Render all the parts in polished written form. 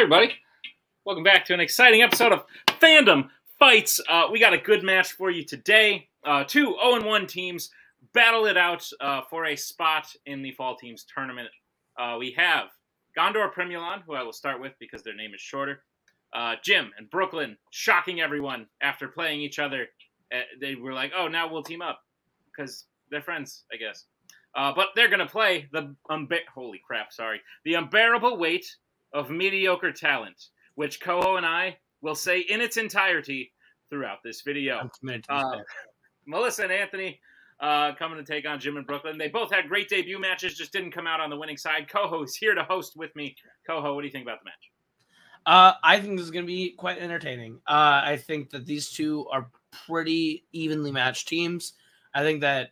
everybody. Welcome back to an exciting episode of Fandom Fights. We got a good match for you today. Two 0-1 teams battle it out for a spot in the Fall Teams tournament. We have Gondor Primulon, who I will start with because their name is shorter. Jim and Brooklyn shocking everyone after playing each other. They were like, oh, now we'll team up because they're friends, I guess. But they're going to play the unbearable weight of mediocre talent, which Koho and I will say in its entirety throughout this video. Melissa and Anthony coming to take on Jim and Brooklyn. They both had great debut matches, just didn't come out on the winning side. Koho is here to host with me. Koho, what do you think about the match? I think this is going to be quite entertaining. I think that these two are pretty evenly matched teams. I think that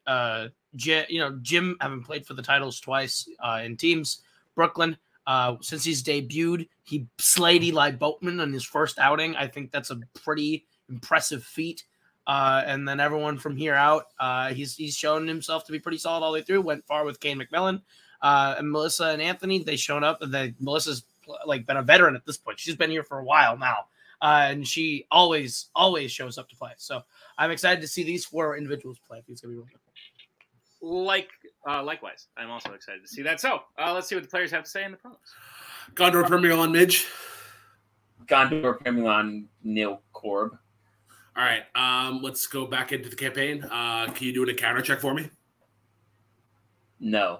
Jim having played for the titles twice in teams. Brooklyn, since he's debuted, he slayed Eli Boatman in his first outing. I think that's a pretty impressive feat. And then everyone from here out, he's shown himself to be pretty solid all the way through. Went far with Kane McMillan. And Melissa and Anthony, they shown up. And Melissa's been a veteran at this point. She's been here for a while now. And she always shows up to play. So I'm excited to see these four individuals play. I think it's going to be really good. Likewise, I'm also excited to see that. So let's see what the players have to say in the promos. Gondor Primulon Midge. Gondor Primulon Nil Corb. All right, let's go back into the campaign. Can you do a counter check for me? No.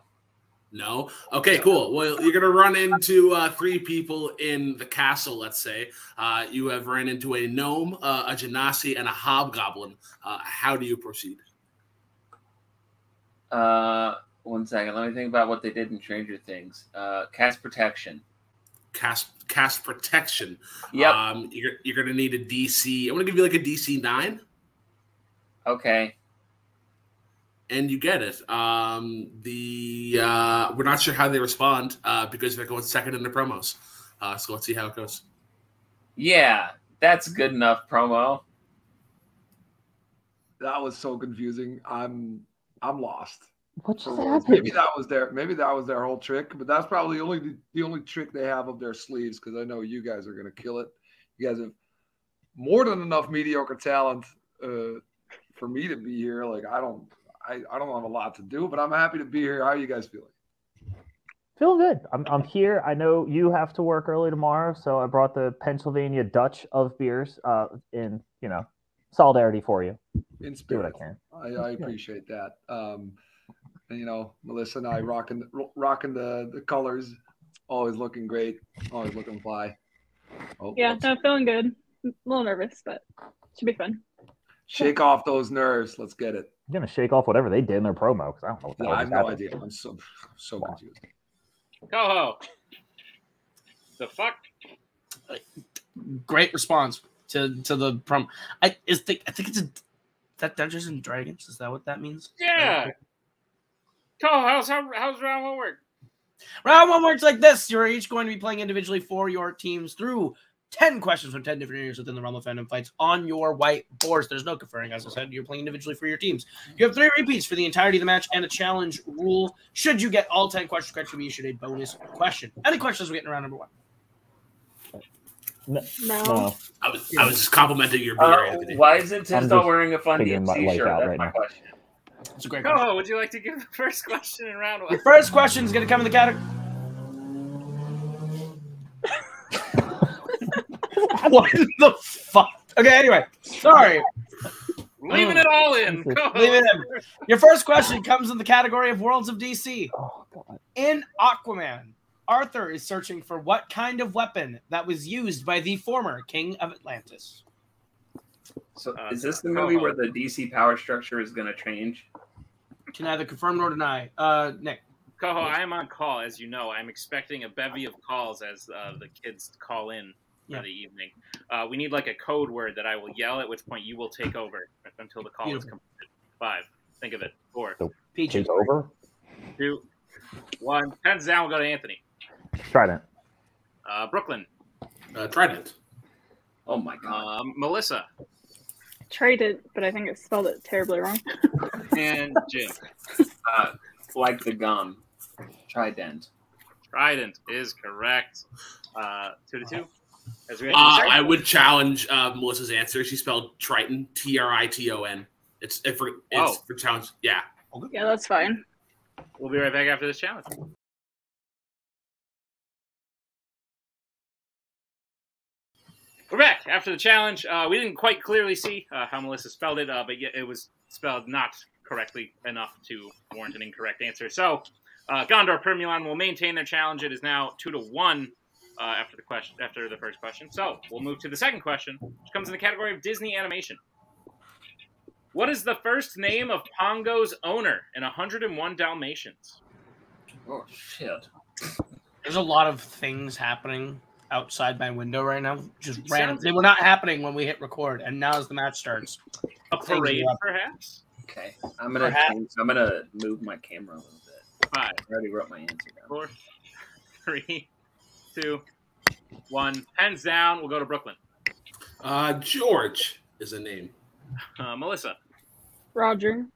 No? Okay, cool. Well, you're going to run into three people in the castle, let's say. You have ran into a gnome, a genasi, and a hobgoblin. How do you proceed? 1 second. Let me think about what they did in Stranger Things. Cast Protection. Cast Protection. Yep. You're going to need a DC. I'm going to give you like a DC 9. Okay. And you get it. We're not sure how they respond because they're going second in the promos. So let's see how it goes. Yeah, that's good enough promo. That was so confusing. I'm lost. What just happened? Maybe that was their whole trick, but that's probably the only trick they have up their sleeves, because I know you guys are going to kill it. You guys have more than enough mediocre talent for me to be here. Like I don't have a lot to do, but I'm happy to be here. How are you guys feeling? Feeling good. I'm here. I know you have to work early tomorrow, so I brought the Pennsylvania Dutch of beers in solidarity for you. In spirit. Do what I can. I appreciate that. And Melissa and I rocking the colors, always looking great, always looking fly. Oh, yeah, no, feeling good. A little nervous, but should be fun. Shake off those nerves. Let's get it. I'm gonna shake off whatever they did in their promo because I don't know what the hell I have no happened. idea. I'm so confused. Koho, the fuck? Great response to the promo. I think it's that Dungeons and Dragons. Is that what that means? Yeah. Koho, how's round one work? Round one works like this. You're each going to be playing individually for your teams through 10 questions from 10 different areas within the realm of Fandom Fights on your white boards. There's no conferring, as I said. You're playing individually for your teams. You have 3 repeats for the entirety of the match and a challenge rule. Should you get all 10 questions correct, you'll be issued a bonus question. Any questions we get in round number 1? No. I was just complimenting your beer, Anthony. Why isn't Tim still just wearing a fun figuring my DMC life shirt? out That's right my now. question. It's a great question. Koho, would you like to give the first question in round 1? Your first question is going to come in the category. What the fuck? Okay, anyway. Sorry. Leaving it all in. Leave it in. Your first question comes in the category of Worlds of DC. Oh, God. In Aquaman, Arthur is searching for what kind of weapon that was used by the former King of Atlantis. So is this the movie where the DC power structure is going to change? Can either confirm nor deny. Nick. Koho, I am on call, as you know. I'm expecting a bevy of calls as the kids call in for the evening. We need like a code word that I will yell, at which point you will take over until the call is completed. 5. Think of it. 4. So, Peaches. take over. 2. 1. Pens down. We'll go to Anthony. Trident. Brooklyn. Trident. Oh my god. Melissa. Tried it, but I think it spelled it terribly wrong. And Jim. Like the gum. Trident. Trident is correct. 2-2. As we I would challenge Melissa's answer. She spelled Triton, Triton. It's for challenge. Yeah. Yeah, that's fine. We'll be right back after this challenge. We're back after the challenge. We didn't quite clearly see how Melissa spelled it, but it was spelled not correctly enough to warrant an incorrect answer. So, Gondor Primulon will maintain their challenge. It is now 2-1 after the first question. So, we'll move to the second question, which comes in the category of Disney animation. What is the first name of Pongo's owner in 101 Dalmatians? Oh, shit. There's a lot of things happening outside my window right now. Just random. They were not happening when we hit record, and now as the match starts. A parade, perhaps? Okay. I'm gonna move my camera a little bit. 5. I already wrote my answer down. 4, 3, 2, 1. Pens down. We'll go to Brooklyn. George is a name. Melissa. Roger.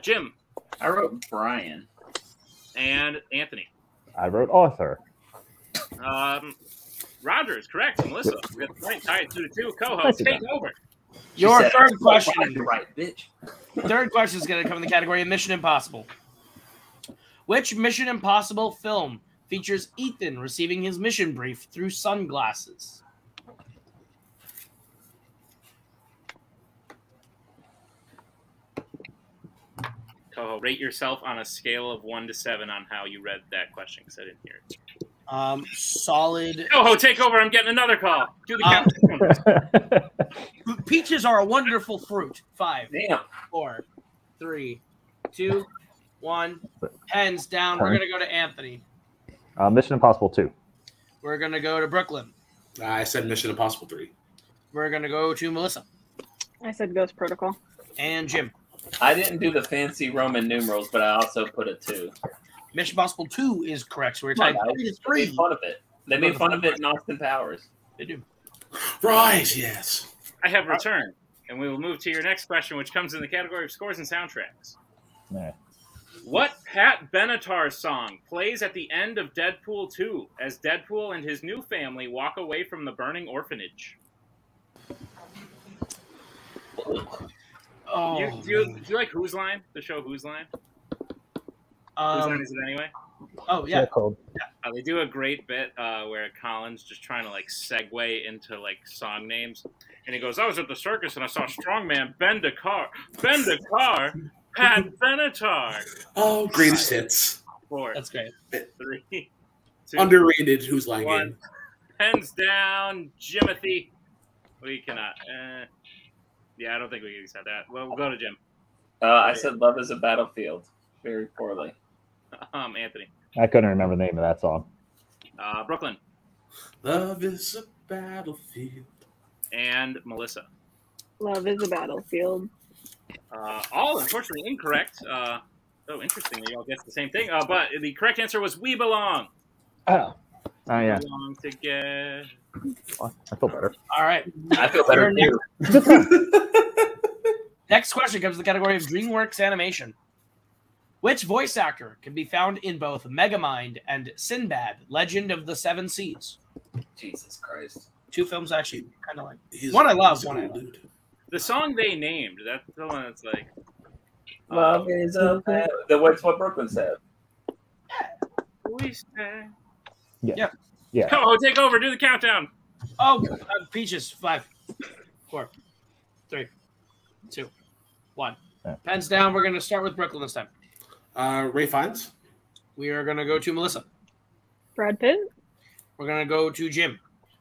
Jim. I wrote Brian. And Anthony. I wrote Arthur. Roger is correct. Melissa. We got the point tied 2-2. Koho, take over. Your third question. Right, bitch. Third question is going to come in the category of Mission Impossible. Which Mission Impossible film features Ethan receiving his mission brief through sunglasses? Koho, rate yourself on a scale of 1 to 7 on how you read that question, because I didn't hear it. Solid. Koho, take over. I'm getting another call. Do the count. Peaches are a wonderful fruit. 5, Damn. 4, 3, 2, 1. Pens down. We're going to go to Anthony. Mission Impossible 2. We're going to go to Brooklyn. I said Mission Impossible 3. We're going to go to Melissa. I said Ghost Protocol. And Jim. I didn't do the fancy Roman numerals, but I also put a 2. Mission Impossible 2 is correct, so we're tied 3-3. They made fun of it. They made fun of it in Austin Powers. They do. Right, yes. I have returned, and we will move to your next question, which comes in the category of scores and soundtracks. Yeah. What Pat Benatar song plays at the end of Deadpool 2 as Deadpool and his new family walk away from the burning orphanage? Oh, do you like Whose Line? The show Whose Line? Whose Line is it anyway? Oh, yeah. They do a great bit where Colin's just trying to like segue into like song names, and he goes, "I was at the circus and I saw Strongman bend a car, Pat Benatar." Oh, greatest hits. 4. That's great. 3, 2, Underrated Who's Line 1. game. Pens down, Jimothy. We cannot. Yeah, I don't think we can accept that. Well, we'll go to Jim. I said Love is a Battlefield. Very poorly. Anthony. I couldn't remember the name of that song. Brooklyn. Love is a battlefield. And Melissa. Love is a Battlefield. All unfortunately incorrect. Interesting that you all guessed the same thing. But the correct answer was We Belong. Oh, yeah. We belong together. Well, I feel better. All right. I feel better too. Next question comes to the category of DreamWorks animation. Which voice actor can be found in both Megamind and Sinbad, Legend of the Seven Seas? Jesus Christ. 2 films actually kind of like. One I love, one I love. The song they named, that's the one that's like... Love is a What's what Brooklyn said. We say... Yeah. Oh, take over. Do the countdown. Oh, Peaches. 5, 4, 3, 2, 1. Yeah. Pens down. We're going to start with Brooklyn this time. Ray Fiennes. We are going to go to Melissa. Brad Pitt. We're going to go to Jim.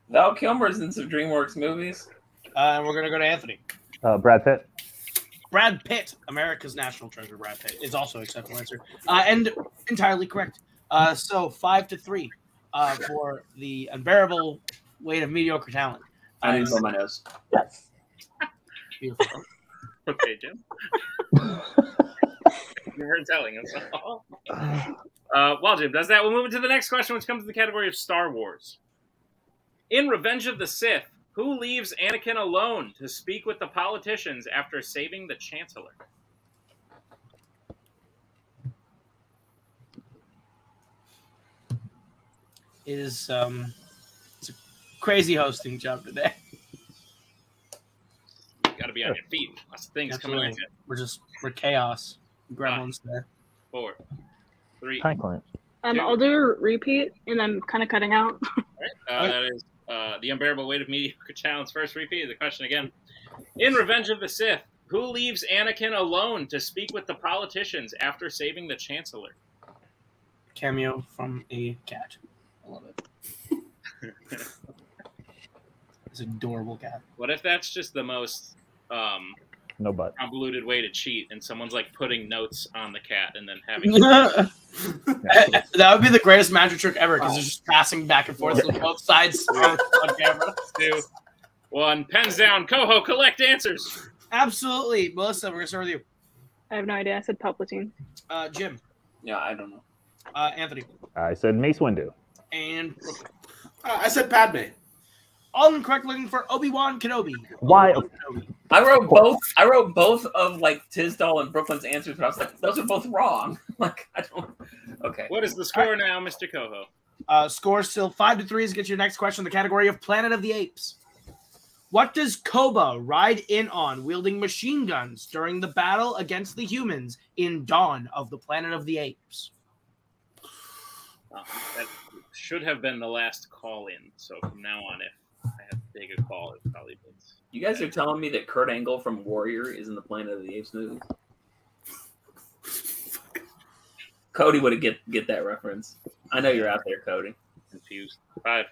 Val Kilmer's in some DreamWorks movies. And we're going to go to Anthony. Brad Pitt. Brad Pitt, America's national treasure. Brad Pitt is also an acceptable answer. And entirely correct. So 5-3 for the unbearable weight of mediocre talent. I need to blow my nose. Yes. Beautiful. Okay, Jim. You're telling us all. While Jim does that, we'll move into the next question, which comes in the category of Star Wars. In Revenge of the Sith, who leaves Anakin alone to speak with the politicians after saving the Chancellor? it's a crazy hosting job today. Got to be on your feet. Lots of things coming at you. We're chaos. Gremlins there. 4, 3. Time clamp. I'll do a repeat, and I'm kind of cutting out. All right. That is the Unbearable Weight of Mediocre Challenge first repeat. The question again. In Revenge of the Sith, who leaves Anakin alone to speak with the politicians after saving the Chancellor? Cameo from a cat. I love it. It's an adorable cat. What if that's just the most No butt. convoluted way to cheat, and someone's like putting notes on the cat and then having That would be the greatest magic trick ever because they're just passing back and forth on both sides on camera. 2, 1. Pens down. Koho, collect answers. Absolutely. Melissa, we're going to start with you. I have no idea. I said Palpatine. Jim. Yeah, I don't know. Anthony. I said Mace Windu. And Brooklyn. I said Padme. All incorrect looking for Obi-Wan Kenobi. Why? I wrote both of like Tisdall and Brooklyn's answers, but I was like, those are both wrong. Like, I don't. Okay. What is the score now, Mr. Koho? Score still 5-3. Let's get your next question in the category of Planet of the Apes. What does Koba ride in on wielding machine guns during the battle against the humans in Dawn of the Planet of the Apes? That should have been the last call in. So from now on, if I have to take a call, it probably means. You guys are telling me that Kurt Angle from Warrior is in the Planet of the Apes movie? Cody would get that reference. I know you're out there, Cody. Confused. 5.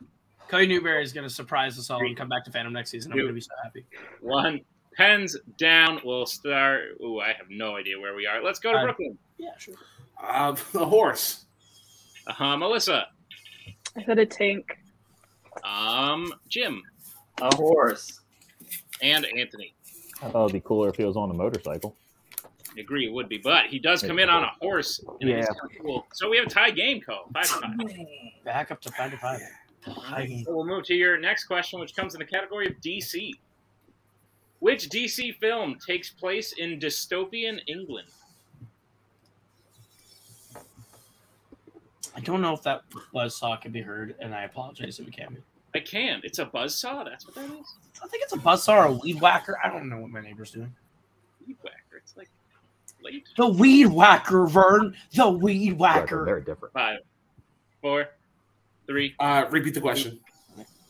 Cody Newberry is going to surprise us all and come back to Fandom next season. I'm going to be so happy. 1. Pens down. We'll start. Ooh, I have no idea where we are. Let's go to Brooklyn. Yeah, sure. A horse. Melissa. I said a tank. Jim. A horse. And Anthony. I thought it'd be cooler if he was on a motorcycle. I agree, it would be, but he does come in on a horse. And Yeah. it's cool. So we have a tie game, Ko. 5-5. Back up to 5-5. So we'll move to your next question, which comes in the category of DC. Which DC film takes place in dystopian England? I don't know if that buzzsaw can be heard, and I apologize if it can be. I can. It's a buzzsaw. That's what that is. I think it's a buzzsaw or a weed whacker. I don't know what my neighbor's doing. Weed whacker. It's like late. The weed whacker, Vern. The weed Yeah, whacker. they're very different. 5, 4, 3. Repeat the question.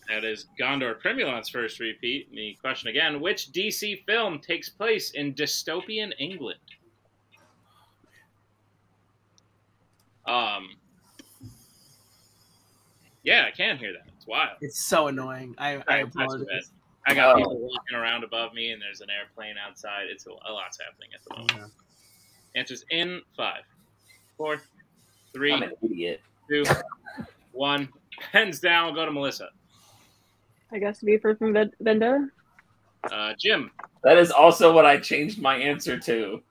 That is Gondor Primulon's first repeat. The question again: which DC film takes place in dystopian England? Yeah, I can hear that. It's wild. It's so annoying. I apologize. I got people walking around above me, and there's an airplane outside. It's a lot's happening at the moment. Yeah. Answers in 5, 4, 3, I'm an idiot. 2, 1. Pens down. We'll go to Melissa. I guess V for Vendetta. Jim. That is also what I changed my answer to.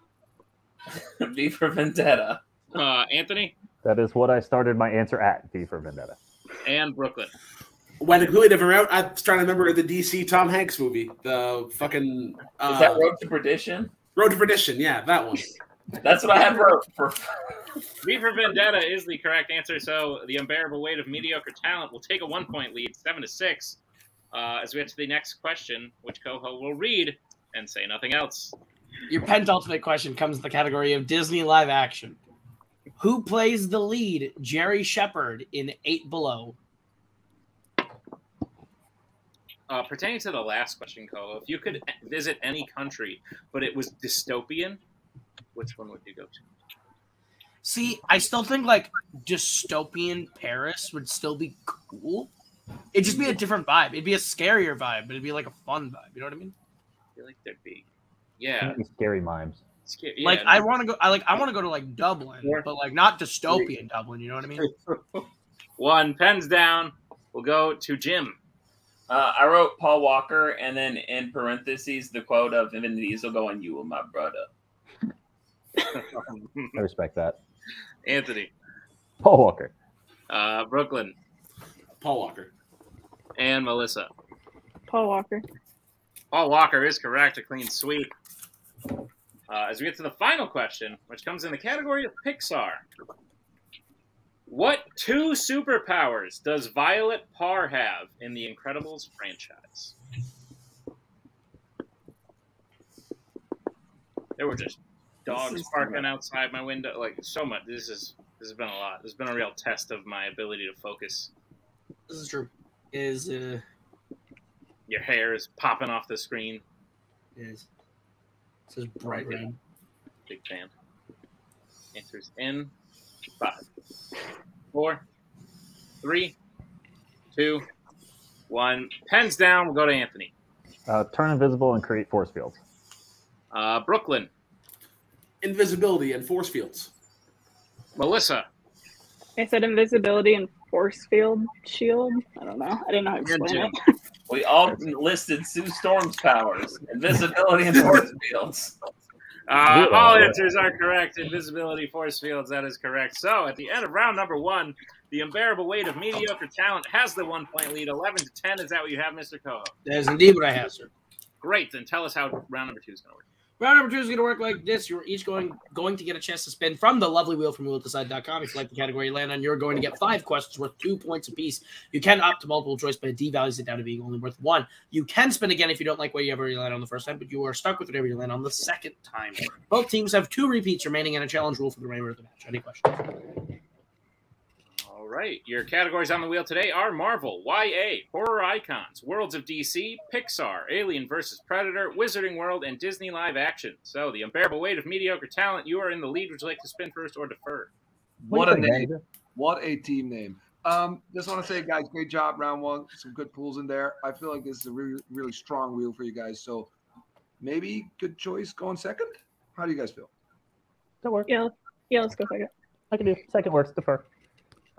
V for Vendetta. Anthony. That is what I started my answer at, V for Vendetta. And Brooklyn. Went a completely different route. I was trying to remember the DC Tom Hanks movie. The fucking... Is that Road to Perdition? Road to Perdition, yeah, that one. That's what I had wrote for... V for Vendetta is the correct answer, so the Unbearable Weight of Mediocre Talent will take a 1-point lead, 7-6, as we get to the next question, which Koho will read and say nothing else. Your penultimate question comes in the category of Disney live action. Who plays the lead, Jerry Shepard, in 8 Below? Pertaining to the last question, Koho, if you could visit any country, but it was dystopian, which one would you go to? See, I still think like dystopian Paris would still be cool. It'd just be a different vibe. It'd be a scarier vibe, but it'd be like a fun vibe. You know what I mean? I feel like there'd be, yeah, Scary mimes. scary. Like Yeah, I want to go. I want to go to like Dublin, but like not dystopian Dublin. You know what I mean? 1. Pens down. We'll go to Jim. I wrote Paul Walker, and then in parentheses, the quote of Vin Diesel going, "You were my brother." I respect that. Anthony. Paul Walker. Brooklyn. Paul Walker. And Melissa. Paul Walker. Paul Walker is correct. A clean sweep. As we get to the final question, which comes in the category of Pixar. What 2 superpowers does Violet Parr have in the Incredibles franchise? There were just dogs barking outside my window. Like, so much. This has been a lot. This has been a real test of my ability to focus. This is true. Your hair is popping off the screen. This is bright red. Big fan. Answers in 5, 4, 3, 2, 1. Pens down. We'll go to Anthony. Turn invisible and create force fields. Brooklyn. Invisibility and force fields. Melissa. I said invisibility and force field shield. I don't know. I didn't know how to explain it. We all listed Sue Storm's powers. Invisibility and force fields. All answers are correct. Invisibility, force fields, that is correct. So, at the end of round number 1, the unbearable weight of mediocre talent has the 1-point lead. 11-10. Is that what you have, Mr. Koho? That is indeed what I have, sir. Great. Then tell us how round number 2 is going to work. Round number 2 is going to work like this. You're each going to get a chance to spin from the lovely wheel from wheeltoside.com. If you like the category you land on, you're going to get 5 questions worth 2 points apiece. You can opt to multiple choice, but it devalues it down to being only worth 1. You can spin again if you don't like whatever you land on the first time, but you are stuck with whatever you land on the second time. Both teams have 2 repeats remaining and a challenge rule for the remainder of the match. Any questions? All right. Your categories on the wheel today are Marvel, YA, Horror Icons, Worlds of DC, Pixar, Alien vs. Predator, Wizarding World, and Disney Live Action. So, the unbearable weight of mediocre talent, you are in the lead. Would you like to spin first or defer? What a name. What a team name. Just want to say, guys, great job, round 1. Some good pulls in there. I feel like this is a really, really strong wheel for you guys. So, maybe good choice going second? How do you guys feel? That works. Yeah, let's go second. I can do. Second works. Defer.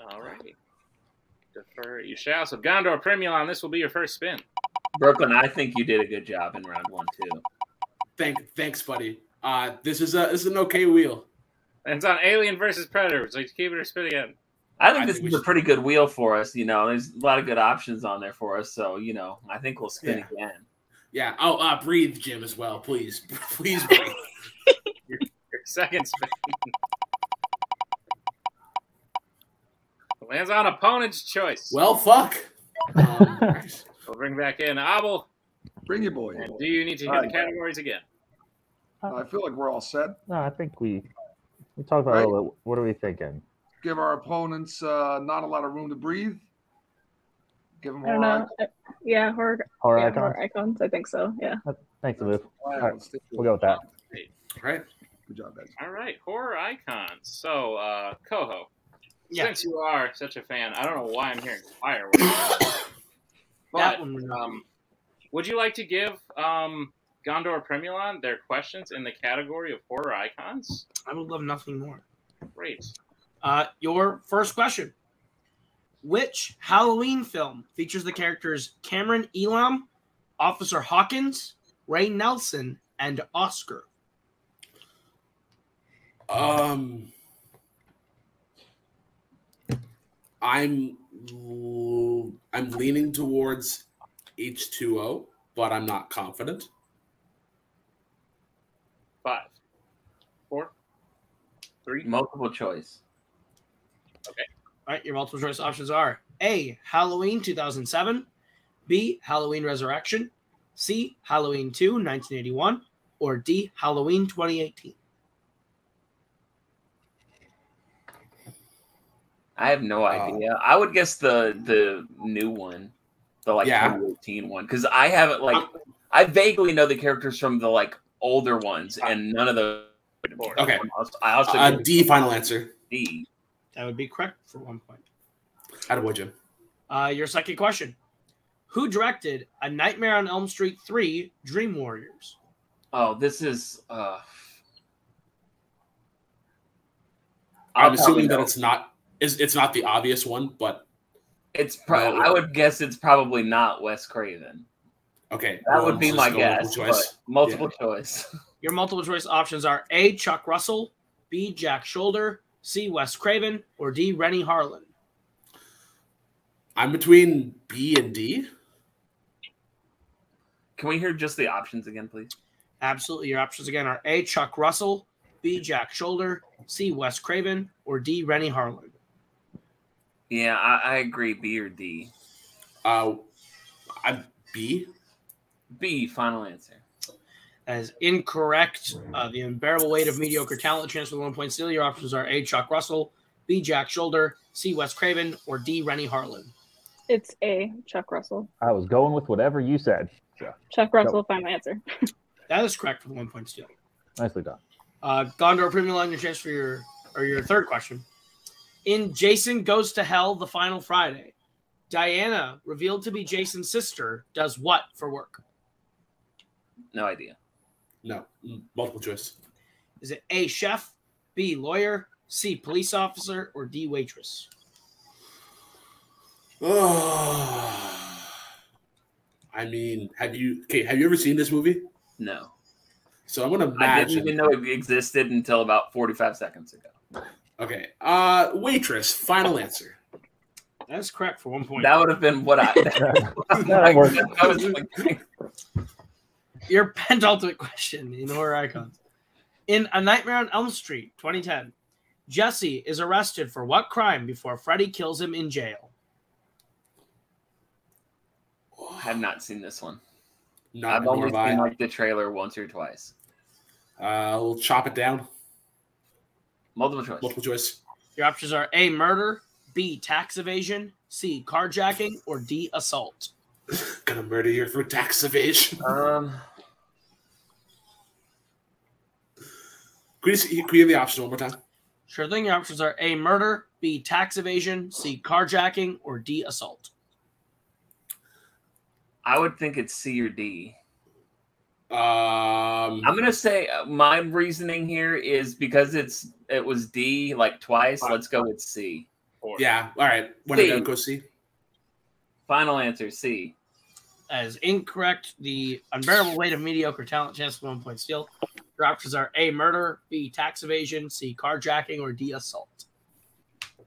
All right. Defer you shall. So, Gondor, Primulon, this will be your first spin. Brooklyn, I think you did a good job in round 1 too. Thanks, buddy. This is an okay wheel. And it's on Alien versus Predator. Would you like to keep it or spin again? I think this is a pretty good wheel for us. You know, there's a lot of good options on there for us. So, you know, I think we'll spin again. Yeah. Oh, breathe, Jim, as well, please. Please breathe. your second spin. Lands on opponent's choice. Well, fuck. We'll bring back in Abel. Bring your boy. And do you need to hear the categories again? I feel like we're all set. No, I think we talked about it a little bit. What are we thinking? Give our opponents not a lot of room to breathe. Give them I don't know. Yeah, horror icons. I think so. Yeah. Thanks, Luke. All right, we'll go with that. All right. Good job, guys. All right, horror icons. So, Koho, Yeah. since you are such a fan, I don't know why I'm hearing fireworks. But would you like to give Gondor Primulon their questions in the category of horror icons? I would love nothing more. Great. Your first question. Which Halloween film features the characters Cameron Elam, Officer Hawkins, Ray Nelson, and Oscar? I'm leaning towards H2O, but I'm not confident. 5, 4, 3. Multiple choice. Okay. All right, your multiple choice options are A, Halloween 2007, B, Halloween Resurrection, C, Halloween 2, 1981, or D, Halloween 2018. I have no idea. I would guess the new one, the 2018 one, because I haven't I vaguely know the characters from the older ones, and none of the. Okay. I also D, final answer. D. That would be correct for 1 point. Attaboy, Jim. Your second question. Who directed A Nightmare on Elm Street 3 Dream Warriors? Oh, this is... I'm assuming that it's not the obvious one, but... I would guess it's probably not Wes Craven. Okay. That would be my guess. Multiple Yeah. choice. Your multiple choice options are A, Chuck Russell, B, Jack Shoulder, C, Wes Craven, or D, Rennie Harlan. I'm between B and D. Can we hear just the options again, please? Absolutely. Your options again are A, Chuck Russell, B, Jack Shoulder, C, Wes Craven, or D, Rennie Harlan. Yeah, I agree. B or D. I'm B. B. Final answer. That is incorrect. The unbearable weight of mediocre talent. Chance for the 1 point steal. Your options are A. Chuck Russell, B. Jack Shoulder, C. Wes Craven, or D. Rennie Harlan. It's A. Chuck Russell. I was going with whatever you said. So. Chuck Russell, final answer. That is correct for the 1 point steal. Nicely done. Gondor, Primulon, your chance for your third question. In Jason Goes to Hell, The Final Friday, Diana, revealed to be Jason's sister, does what for work? No idea. No. Multiple choice. Is it A, chef, B, lawyer, C, police officer, or D, waitress? Oh. I mean, have you ever seen this movie? No. So I'm gonna imagine. I didn't even know it existed until about 45 seconds ago. Okay. Waitress. Final answer. That's correct for 1 point. That would have been what I was thinking. Your penultimate question in horror icons. In A Nightmare on Elm Street, 2010, Jesse is arrested for what crime before Freddy kills him in jail? I have not seen this one. Not I've only seen like the trailer once or twice. We'll chop it down. Multiple choice. Multiple choice. Your options are A, murder, B, tax evasion, C, carjacking, or D, assault. Gonna murder you for tax evasion. Could you have the option one more time? Sure thing. Your options are A, murder, B, tax evasion, C, carjacking, or D, assault. I would think it's C or D. I'm gonna say my reasoning here is because it was D like twice. Let's go with C. Yeah. All right. When I go C. Final answer C. That is incorrect. The unbearable weight of mediocre talent. Chance for 1 point steal. Your options are A, murder, B, tax evasion, C, carjacking, or D, assault.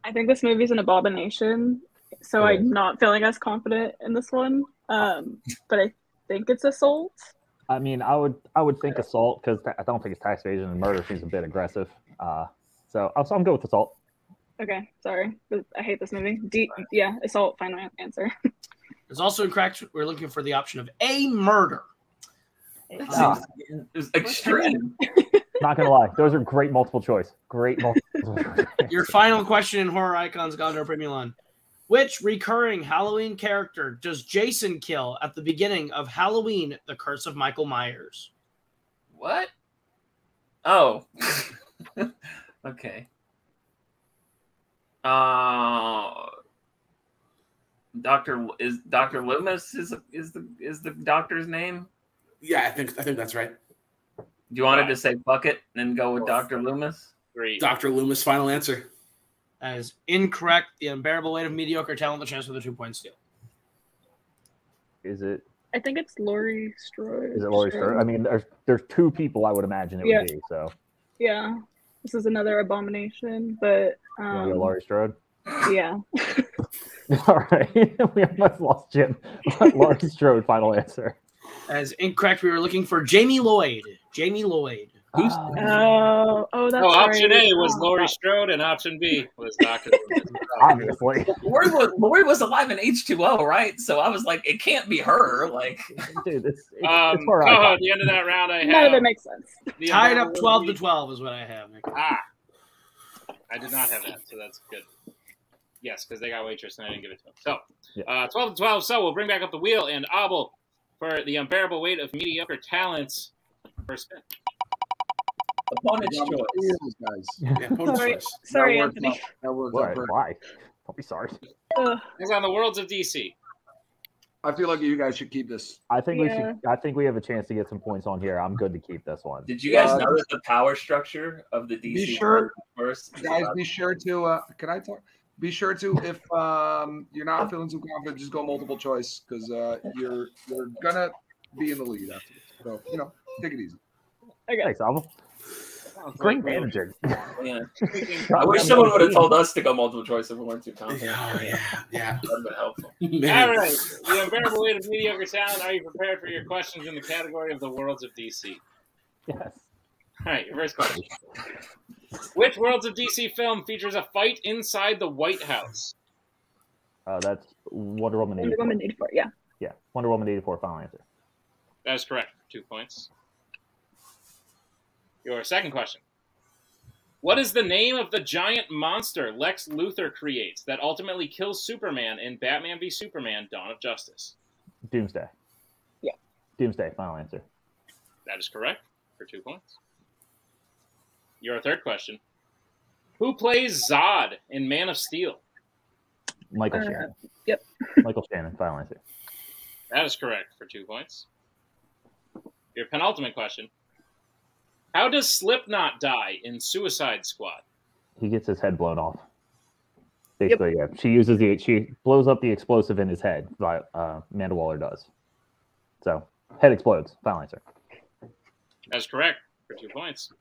I think this movie's an abomination, so I'm not feeling as confident in this one. But I think it's assault. I mean, I would think assault because I don't think it's tax evasion, and murder seems a bit aggressive. So I'm good with assault. Okay, sorry. I hate this movie. Yeah, assault, final answer. It's also incorrect. We're looking for the option of A, murder. It's extreme. Not gonna lie, those are great multiple choice. Great multiple choice. Your final question in horror icons, Gondor Primulon. Which recurring Halloween character does Jason kill at the beginning of Halloween, The Curse of Michael Myers? What? Oh. Okay. Dr. Loomis is the doctor's name? Yeah, I think that's right. Do you want to say fuck it and go with Dr. Loomis? Dr. Loomis, final answer. That is incorrect. The unbearable weight of mediocre talent. The chance for the 2 point steal. Is it? I think it's Laurie Strode. Is it Laurie Strode? I mean, there's two people I would imagine it would be. So. Yeah, this is another abomination, but Laurie Strode. Yeah. All right, we almost lost Jim. Laurie Strode, final answer. As incorrect, we were looking for Jamie Lloyd. Jamie Lloyd. That's option A was Laurie Strode, and option B was Dr. Obviously. Laurie was alive in H2O, right? So I was like, it can't be her. Like, dude, it's at the end of that round, I have none of it makes sense. Tied up 12-12 is what I have. I did not have that, so that's good. Yes, because they got waitress and I didn't give it to them. So, 12-12. So we'll bring back up the wheel and Abel for the unbearable weight of mediocre talents. First spin. Opponent's choice. Sorry, Anthony. Why? Don't be sorry. It's on the Worlds of DC. I feel like you guys should keep this. I think we should. I think we have a chance to get some points on here. I'm good to keep this one. Did you guys notice the power structure of the DC? Be sure, first, guys. Be sure to. Can I talk? Be sure to, if you're not feeling too confident, just go multiple choice because you're gonna be in the lead after this. So take it easy. Okay. Thanks, Abel. Great managing. Yeah. I wish someone would have told us to go multiple choice if we weren't too confident. Yeah. That would have been helpful. All right. The unbearable weight of mediocre talent. Are you prepared for your questions in the category of the Worlds of DC? Yes. All right, your first question. Which Worlds of DC film features a fight inside the White House? That's Wonder Woman 84. Wonder Woman 84, yeah. Yeah, Wonder Woman 84, final answer. That is correct. 2 points. Your second question. What is the name of the giant monster Lex Luthor creates that ultimately kills Superman in Batman v Superman: Dawn of Justice? Doomsday. Yeah. Doomsday, final answer. That is correct for 2 points. Your third question. Who plays Zod in Man of Steel? Michael Shannon. Yep. Michael Shannon, final answer. That is correct for 2 points. Your penultimate question. How does Slipknot die in Suicide Squad? He gets his head blown off. Basically, yeah. She blows up the explosive in his head. Amanda Waller does. So, head explodes. Final answer. That's correct for 2 points.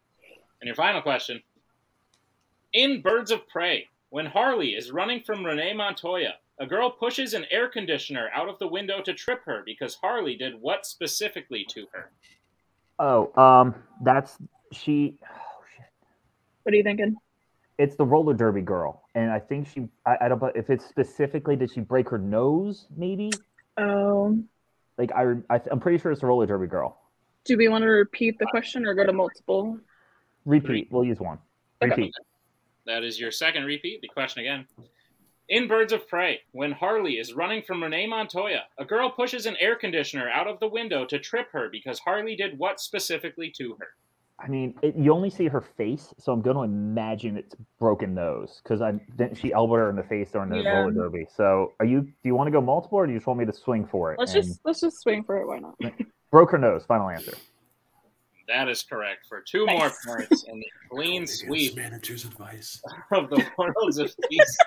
And your final question. In Birds of Prey, when Harley is running from Renee Montoya, a girl pushes an air conditioner out of the window to trip her because Harley did what specifically to her? That's she. Oh shit! What are you thinking? It's the roller derby girl, and I think she. I don't know if it's specifically. Did she break her nose? Maybe. Oh. Like I'm pretty sure it's the roller derby girl. Do we want to repeat the question or go to multiple? Repeat. We'll use one. Okay. Repeat. That is your second repeat. The question again. In Birds of Prey, when Harley is running from Renee Montoya, a girl pushes an air conditioner out of the window to trip her because Harley did what specifically to her? I mean, you only see her face, so I'm going to imagine it's broken nose because didn't she elbowed her in the face during the roller derby. So, do you want to go multiple, or do you just want me to swing for it? Let's just swing for it. Why not? Broke her nose. Final answer. That is correct for 2 more points and the clean sweep manager's advice of the Worlds of Peace.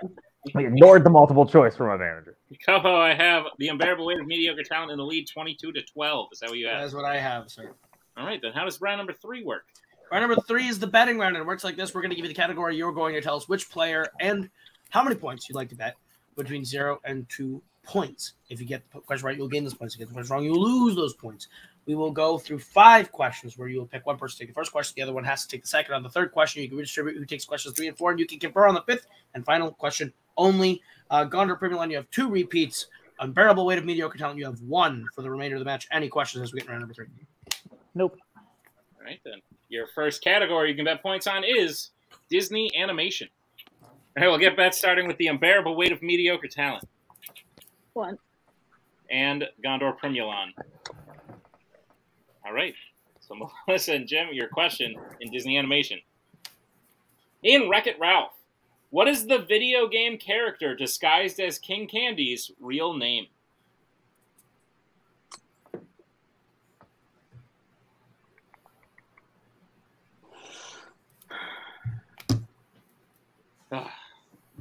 I ignored the multiple choice from my manager. Koho, I have the unbearable weight of mediocre talent in the lead 22-12. Is that what you have? That is what I have, sir. All right, then how does round number 3 work? Round number 3 is the betting round, and it works like this. We're going to give you the category. You're going to tell us which player and how many points you'd like to bet between 0 and 2 points. If you get the question right, you'll gain those points. If you get the question wrong, you'll lose those points. We will go through 5 questions where you will pick one person to take the first question. The other one has to take the second. On the third question, you can redistribute who takes questions 3 and 4, and you can confer on the 5th and final question only. Gondor, Primulon, you have 2 repeats. Unbearable weight of mediocre talent, you have 1 for the remainder of the match. Any questions as we get round number 3? Nope. All right, then. Your first category you can bet points on is Disney animation. All right, we'll get bets starting with the unbearable weight of mediocre talent. 1. And Gondor Primulon. All right. So, Melissa and Jim, your question in Disney animation. In Wreck-It Ralph, what is the video game character disguised as King Candy's real name?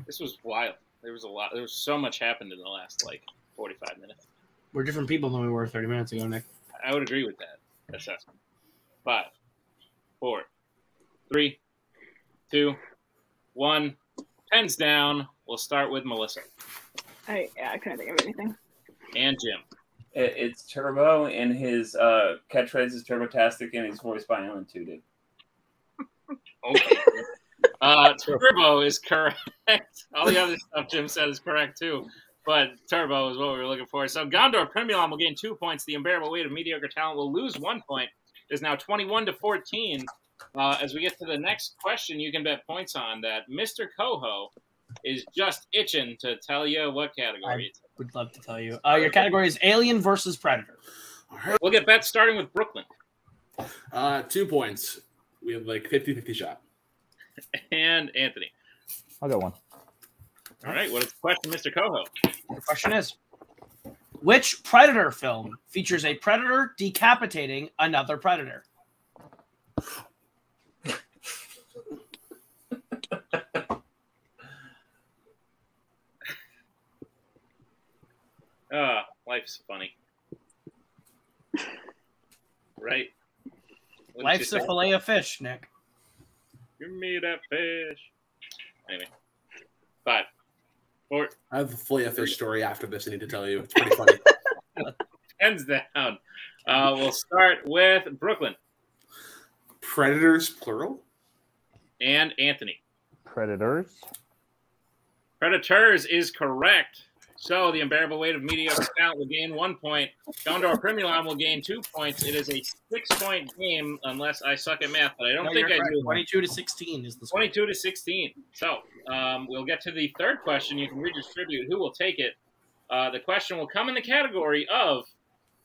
This was wild. There was a lot. There was so much happened in the last, 45 minutes. We're different people than we were 30 minutes ago, Nick. I would agree with that assessment. 5, 4, 3, 2, 1. Pens down. We'll start with Melissa. I couldn't think of anything. And Jim. It's Turbo, and his catchphrase is Turbotastic, and he's voiced by Alan Tudyk. Okay. Turbo is correct. All the other stuff Jim said is correct, too. But Turbo is what we were looking for. So Gondor Primulon will gain 2 points. The unbearable weight of mediocre talent will lose 1 point. It's now 21-14. As we get to the next question, you can bet points on that. Mr. Koho is just itching to tell you what category it's in. I would love to tell you. Your category is Alien versus Predator. All right. We'll get bets starting with Brooklyn. 2 points. We have 50-50 shot. And Anthony. I'll go 1. All right. What is the question, Mr. Koho? The question is, which Predator film features a predator decapitating another predator? Life's funny. Right? Life's a fillet of fish, Nick. Give me that fish. Anyway. 5, 4. I have a fillet of fish story after this I need to tell you. It's pretty funny. Hands down. We'll start with Brooklyn. Predators, plural? And Anthony. Predators. Predators is correct. So the unbearable weight of mediocre talent will gain 1 point. Gondor Primulon will gain 2 points. It is a 6-point game unless I suck at math, but I don't think I do. 22-16 is the score. 22-16. So we'll get to the third question. You can redistribute. Who will take it? The question will come in the category of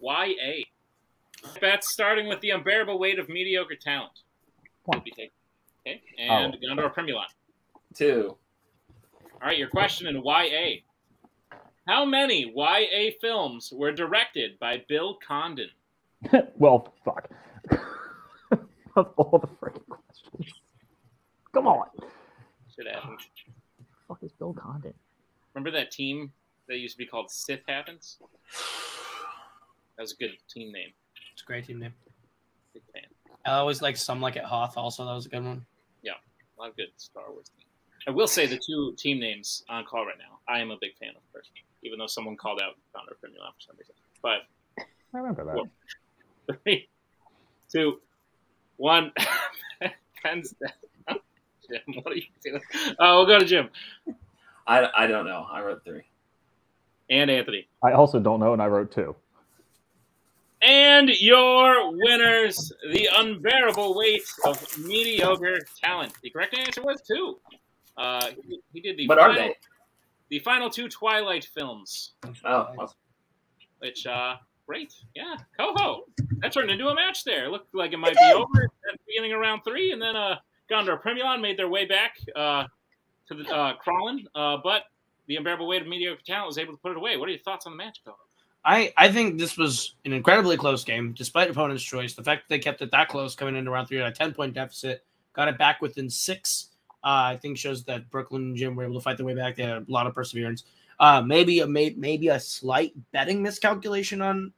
YA. Bets starting with the unbearable weight of mediocre talent. Will be taken. Okay. And Gondor Primulon. 2. All right, your question in YA. How many YA films were directed by Bill Condon? Well, fuck. Of all the freaking questions. Come on. Should happen. What the fuck is Bill Condon? Remember that team that used to be called Sith Happens? That was a good team name. It's a great team name. Big fan. I always like Some Like It Hoth also. That was a good one. Yeah, a lot of good Star Wars teams. I will say the two team names on call right now, I am a big fan of personally, even though someone called out Gondor Primulon for some reason. But I remember that. 3, 2, 1. Pens down. Jim, what are you doing? We'll go to Jim. I don't know. I wrote 3. And Anthony. I also don't know, and I wrote 2. And your winners, the unbearable weight of mediocre talent. The correct answer was 2. He did the What final, are they? The final 2 Twilight films. Oh. Which, great. Yeah, Koho. That turned into a match there. It looked like it might be over at the beginning of round 3, and then Gondor Primulon made their way back to the crawling, but the unbearable weight of mediocre talent was able to put it away. What are your thoughts on the match, Koho? I think this was an incredibly close game, despite opponent's choice. The fact that they kept it that close coming into round 3 at a 10-point deficit, got it back within 6, I think shows that Brooklyn and Jim were able to fight their way back. They had a lot of perseverance. Maybe a slight betting miscalculation on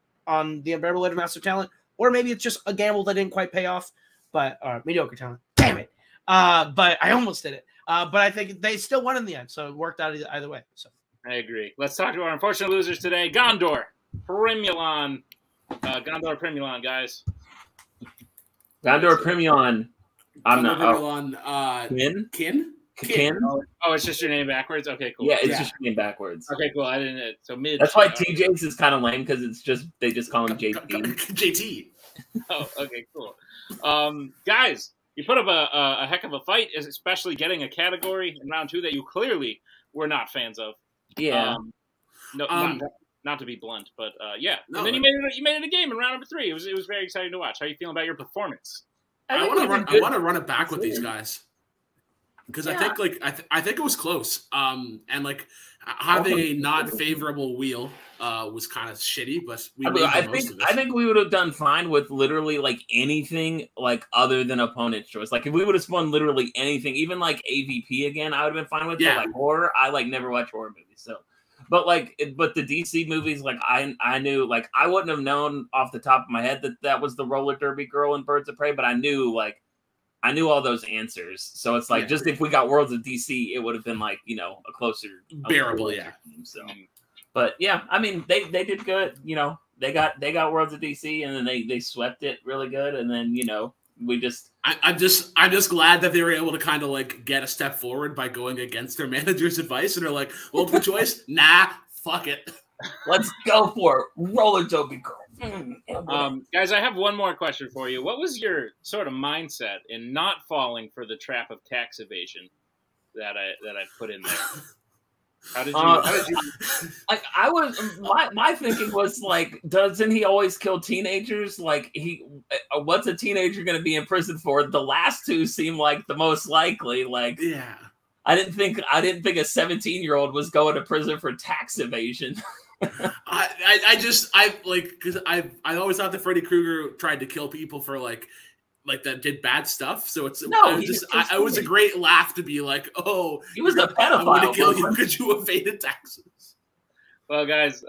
the unbearable weight of massive talent, or maybe it's just a gamble that didn't quite pay off. But mediocre talent, damn it! But I almost did it. But I think they still won in the end, so it worked out either way. So I agree. Let's talk to our unfortunate losers today. Gondor Primulon. Gondor Primulon, guys. Gondor Primulon. I'm not. Kin? Oh, it's just your name backwards? Okay, cool. Yeah, it's just your name backwards. Okay, cool. I didn't. So mid. That's why TJ's is kind of lame because they just call him JT. JT. Oh, okay, cool. Guys, you put up a heck of a fight, especially getting a category in round 2 that you clearly were not fans of. Yeah. Not to be blunt, but yeah. No, and then you made it a game in round number 3. It was very exciting to watch. How are you feeling about your performance? I want to run it back with these guys because I think it was close. And like having a not favorable wheel was kind of shitty, but I think we would have done fine with literally like anything like other than opponent's choice. Like if we would have spun literally anything, even like AVP again, I would have been fine with it. Like horror, I like never watch horror movies, so. But the DC movies, like I knew, like I wouldn't have known off the top of my head that was the roller derby girl in Birds of Prey, but I knew all those answers. So it's like just if we got Worlds of DC, it would have been like a closer bearable, team, so, but yeah, I mean they did good. They got Worlds of DC, and then they swept it really good, and then we just. I'm just glad that they were able to kind of like get a step forward by going against their manager's advice, and they're like, multiple choice, nah, fuck it, let's go for it, roller derby girl. Guys, I have one more question for you. What was your sort of mindset in not falling for the trap of tax evasion that I put in there? How did you? Like my thinking was like, doesn't he always kill teenagers? Like what's a teenager going to be in prison for? The last 2 seem like the most likely. Like, yeah, I didn't think a 17-year-old was going to prison for tax evasion. I because I always thought that Freddy Krueger tried to kill people for like that did bad stuff. So it was a great laugh to be like, oh, he was a pedophile. I'm going to kill you because you evaded taxes. Well, guys,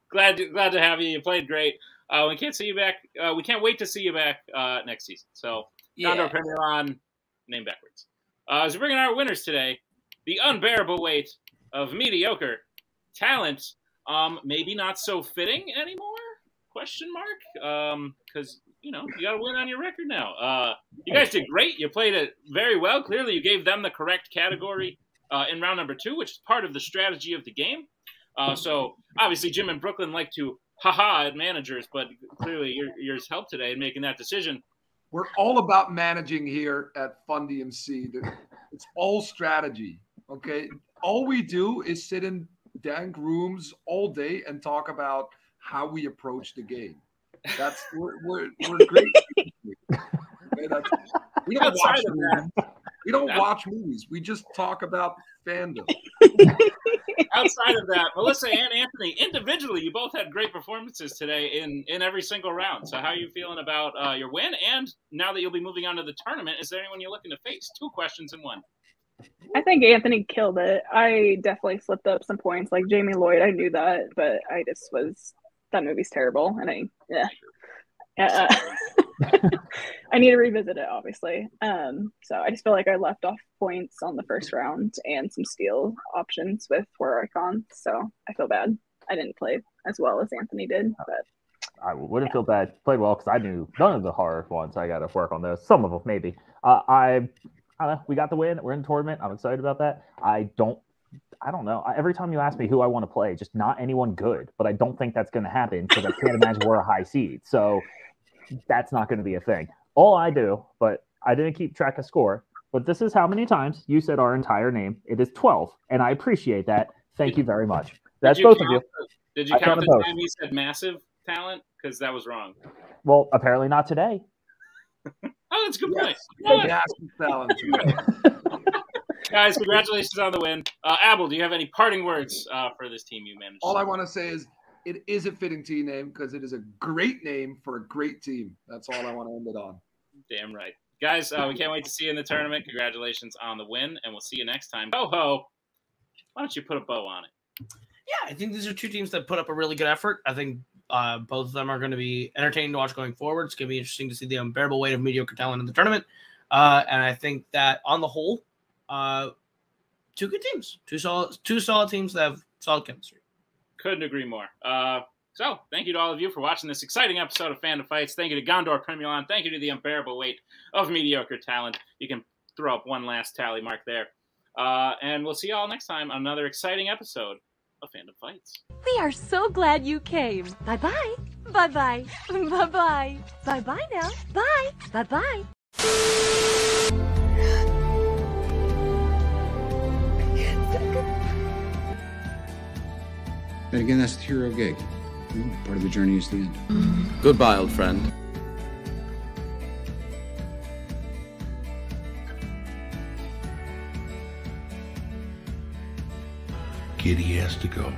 glad to have you. You played great. We can't see you back. We can't wait to see you back next season. So, Gondor Primulon, name backwards. As we bring in our winners today, the unbearable weight of mediocre talent. Maybe not so fitting anymore? Question mark? Because you got to win on your record now. You guys did great. You played it very well. Clearly, you gave them the correct category in round number 2, which is part of the strategy of the game. So obviously Jim and Brooklyn like to haha at managers, but clearly yours helped today in making that decision. We're all about managing here at FunDMC. It's all strategy, okay? All we do is sit in dank rooms all day and talk about how we approach the game. We're great. Okay? We don't watch movies. We just talk about fandom. Outside of that, Melissa and Anthony, individually, you both had great performances today in every single round. So how are you feeling about your win? And now that you'll be moving on to the tournament, is there anyone you're looking to face? 2 questions in one. I think Anthony killed it. I definitely slipped up some points. Like Jamie Lloyd, I knew that, but I just was, that movie's terrible. And I need to revisit it, obviously. So I just feel like I left off points on the first round and some steal options with War Icon. So I feel bad. I didn't play as well as Anthony did, but I wouldn't feel bad. Played well because I knew none of the hard ones. I got to work on those. Some of them, maybe. I don't know. We got the win. We're in the tournament. I'm excited about that. I don't know. Every time you ask me who I want to play, just not anyone good. But I don't think that's going to happen because I can't imagine we're a high seed. So that's not going to be a thing. All I do, but I didn't keep track of score, but this is how many times you said our entire name. It is 12, and I appreciate that. Thank you very much. That's both of you. Did you count the time you said massive talent? Because that was wrong. Well, apparently not today. Oh, that's a good point. Massive talent. Guys, congratulations on the win. Abel, do you have any parting words for this team you managed? All I want to say is it is a fitting team name because it is a great name for a great team. That's all I want to end it on. Damn right. Guys, we can't wait to see you in the tournament. Congratulations on the win, and we'll see you next time. Koho, why don't you put a bow on it? Yeah, I think these are 2 teams that put up a really good effort. I think both of them are going to be entertaining to watch going forward. It's going to be interesting to see the unbearable weight of mediocre talent in the tournament. And I think that on the whole, 2 good teams, two solid teams that have solid chemistry. Couldn't agree more. So thank you to all of you for watching this exciting episode of Fandom Fights. Thank you to Gondor, Primulon. Thank you to the unbearable weight of mediocre talent. You can throw up one last tally mark there. And we'll see you all next time on another exciting episode of Fandom Fights. We are so glad you came. Bye-bye. Bye-bye. Bye-bye. Bye-bye now. Bye. Bye-bye. And again, that's the hero gig. Part of the journey is the end. Goodbye, old friend. Kitty has to go.